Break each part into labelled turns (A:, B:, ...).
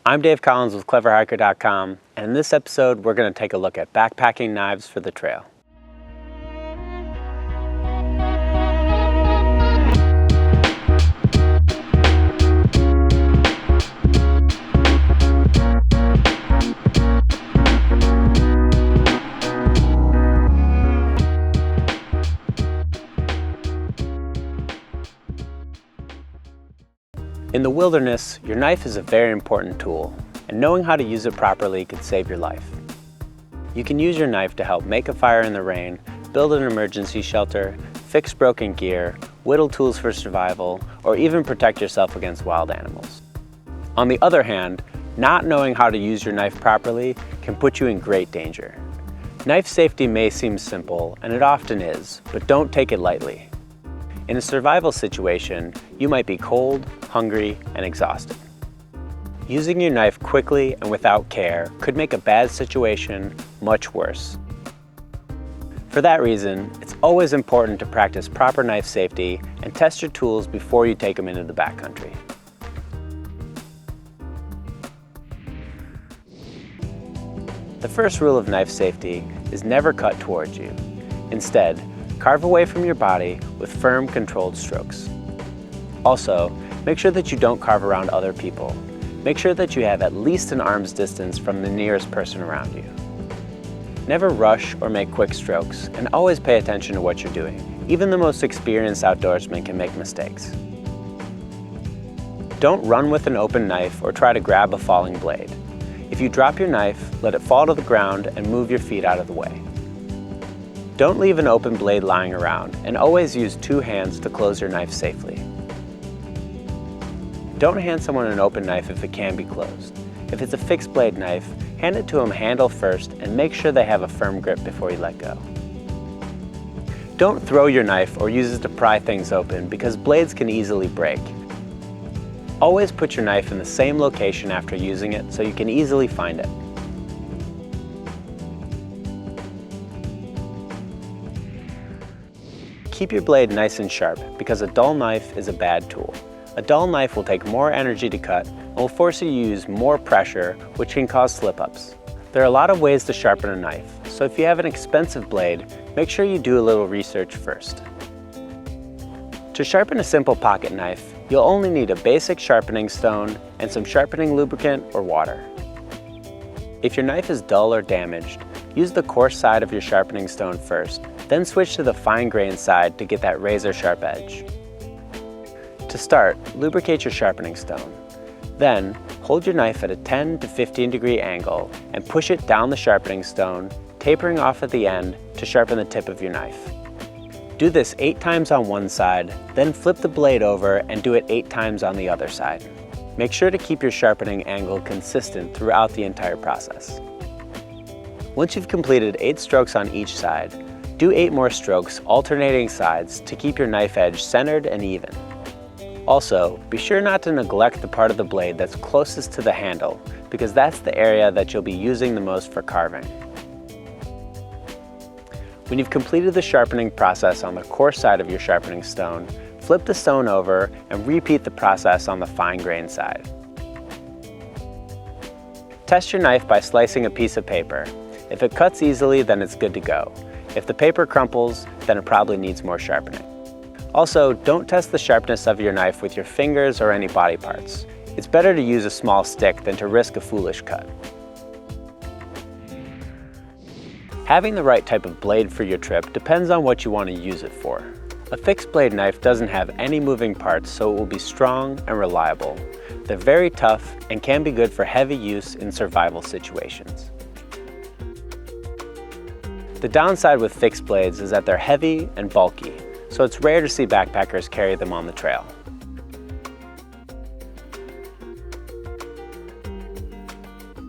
A: I'm Dave Collins with cleverhiker.com, and in this episode we're going to take a look at backpacking knives for the trail. In the wilderness, your knife is a very important tool, and knowing how to use it properly could save your life. You can use your knife to help make a fire in the rain, build an emergency shelter, fix broken gear, whittle tools for survival, or even protect yourself against wild animals. On the other hand, not knowing how to use your knife properly can put you in great danger. Knife safety may seem simple, and it often is, but don't take it lightly. In a survival situation, you might be cold, hungry, and exhausted. Using your knife quickly and without care could make a bad situation much worse. For that reason, it's always important to practice proper knife safety and test your tools before you take them into the backcountry. The first rule of knife safety is never cut towards you. Instead, carve away from your body with firm, controlled strokes. Also, make sure that you don't carve around other people. Make sure that you have at least an arm's distance from the nearest person around you. Never rush or make quick strokes, and always pay attention to what you're doing. Even the most experienced outdoorsman can make mistakes. Don't run with an open knife or try to grab a falling blade. If you drop your knife, let it fall to the ground and move your feet out of the way. Don't leave an open blade lying around, and always use two hands to close your knife safely. Don't hand someone an open knife if it can be closed. If it's a fixed blade knife, hand it to them handle first and make sure they have a firm grip before you let go. Don't throw your knife or use it to pry things open because blades can easily break. Always put your knife in the same location after using it so you can easily find it. Keep your blade nice and sharp because a dull knife is a bad tool. A dull knife will take more energy to cut and will force you to use more pressure, which can cause slip-ups. There are a lot of ways to sharpen a knife, so if you have an expensive blade, make sure you do a little research first. To sharpen a simple pocket knife, you'll only need a basic sharpening stone and some sharpening lubricant or water. If your knife is dull or damaged, use the coarse side of your sharpening stone first, then switch to the fine grain side to get that razor sharp edge. To start, lubricate your sharpening stone. Then, hold your knife at a 10 to 15 degree angle and push it down the sharpening stone, tapering off at the end to sharpen the tip of your knife. Do this 8 times on one side, then flip the blade over and do it 8 times on the other side. Make sure to keep your sharpening angle consistent throughout the entire process. Once you've completed 8 strokes on each side, do 8 more strokes alternating sides to keep your knife edge centered and even. Also, be sure not to neglect the part of the blade that's closest to the handle because that's the area that you'll be using the most for carving. When you've completed the sharpening process on the coarse side of your sharpening stone, flip the stone over and repeat the process on the fine grain side. Test your knife by slicing a piece of paper. If it cuts easily, then it's good to go. If the paper crumples, then it probably needs more sharpening. Also, don't test the sharpness of your knife with your fingers or any body parts. It's better to use a small stick than to risk a foolish cut. Having the right type of blade for your trip depends on what you want to use it for. A fixed blade knife doesn't have any moving parts, so it will be strong and reliable. They're very tough and can be good for heavy use in survival situations. The downside with fixed blades is that they're heavy and bulky, so it's rare to see backpackers carry them on the trail.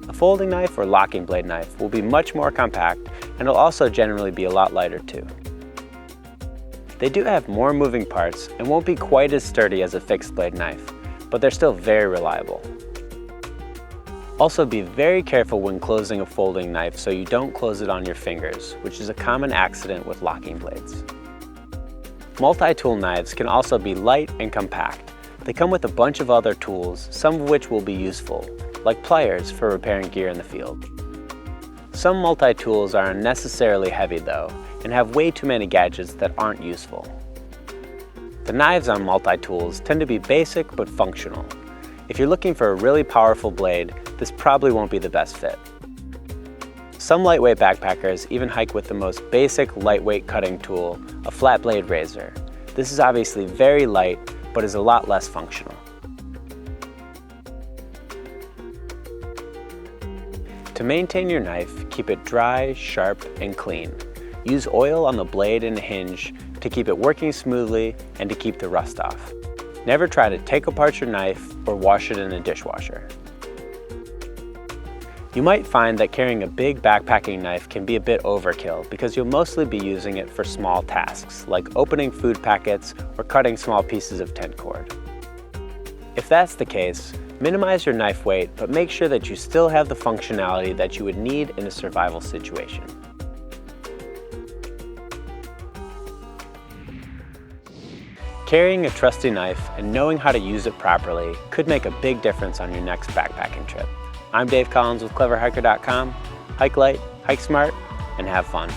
A: A folding knife or locking blade knife will be much more compact and will also generally be a lot lighter too. They do have more moving parts and won't be quite as sturdy as a fixed blade knife, but they're still very reliable. Also, be very careful when closing a folding knife so you don't close it on your fingers, which is a common accident with locking blades. Multi-tool knives can also be light and compact. They come with a bunch of other tools, some of which will be useful. like pliers for repairing gear in the field. Some multi-tools are unnecessarily heavy though, and have way too many gadgets that aren't useful. The knives on multi-tools tend to be basic but functional. If you're looking for a really powerful blade, this probably won't be the best fit. Some lightweight backpackers even hike with the most basic lightweight cutting tool, a flat blade razor. This is obviously very light, but is a lot less functional. To maintain your knife, keep it dry, sharp, and clean. Use oil on the blade and hinge to keep it working smoothly and to keep the rust off. Never try to take apart your knife or wash it in a dishwasher. You might find that carrying a big backpacking knife can be a bit overkill because you'll mostly be using it for small tasks, like opening food packets or cutting small pieces of tent cord. If that's the case, minimize your knife weight, but make sure that you still have the functionality that you would need in a survival situation. Carrying a trusty knife and knowing how to use it properly could make a big difference on your next backpacking trip. I'm Dave Collins with cleverhiker.com. Hike light, hike smart, and have fun.